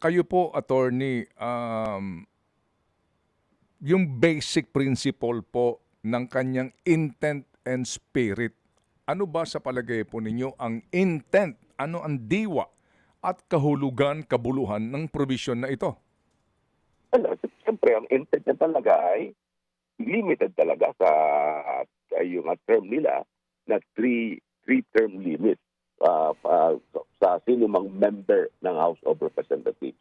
kayo po, attorney, yung basic principle po ng kanyang intent and spirit. Ano ba sa palagay po ninyo ang intent, ano ang diwa at kahulugan, kabuluhan ng provision na ito? Siyempre, ang intent niya talaga ay limited talaga sa yung term nila na three-term limit sa sino mang member ng House of Representatives.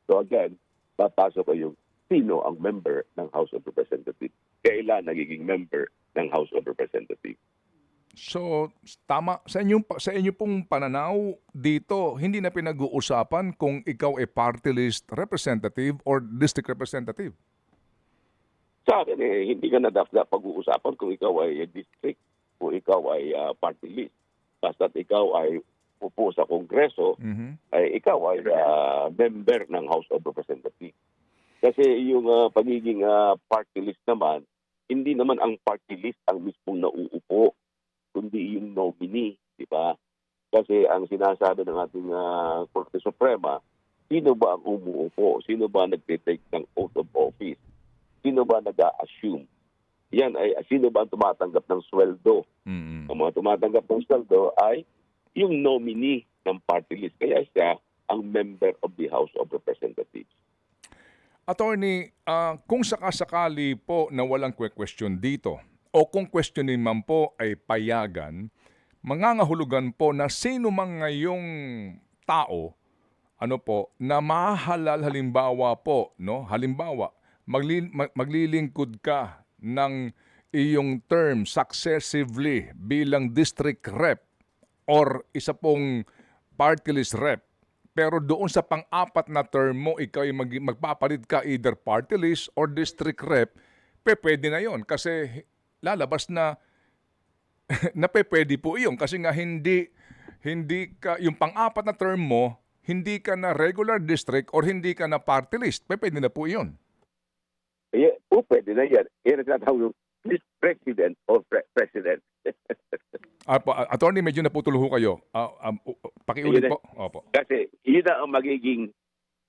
So again, papasok ko yung sino ang member ng House of Representatives. Kailan nagiging member ng House of Representatives. So, tama, sa inyo pong pananaw dito, hindi na pinag-uusapan kung ikaw ay party list representative or district representative. Sa akin, hindi ka na dapat pag-uusapan kung ikaw ay district o ikaw ay party list. Basta't ikaw ay upo sa Kongreso, ay ikaw ay member ng House of Representatives. Kasi yung pagiging party list naman, hindi naman ang party list ang mismong nauupo, kundi yung nominee, di ba? Kasi ang sinasabi ng ating Korte Suprema, sino ba ang umuupo? Sino ba nagtitake ng oath of office? Sino ba nag-a-assume? Yan ay sino ba ang tumatanggap ng sweldo? Ang mga tumatanggap ng sweldo ay yung nominee ng party list. Kaya siya ang member of the House of Representatives. Attorney, kung sakasakali po na walang question dito, o kung questionin man po ay payagan, mangangahulugan po na sino man ngayong tao, ano po, na mahalal halimbawa po, no? Halimbawa, maglilingkod ka ng iyong term successively bilang district rep or isa pong party list rep. Pero doon sa pang-apat na term mo, ikaw ay magpapalit ka either party list or district rep, pwede na yon kasi lalabas na pwede po iyon kasi nga hindi ka, yung pang-apat na term mo, hindi ka na regular district or hindi ka na party list, pwede na po iyon. Pwede na yan. Yan ang tinatawag yung president or president. Attorney, medyo naputol ho kayo. Pakiulit po. Opo. Kasi yun ang magiging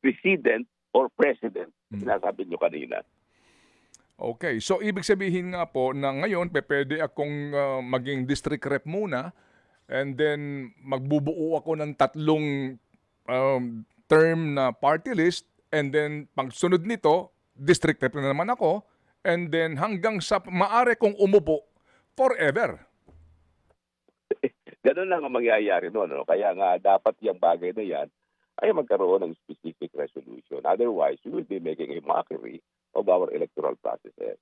president or president. Sinasabi nyo kanina. Okay, so ibig sabihin nga po na ngayon pwede akong maging district rep muna and then magbubuo ako ng tatlong term na party list and then pagsunod nito, district rep na naman ako and then hanggang sa maaari kong umupo forever. Ganun lang ang mangyayari noon. No? Kaya nga dapat yung bagay na yan ay magkaroon ng specific resolution. Otherwise, we will be making a mockery of our electoral processes.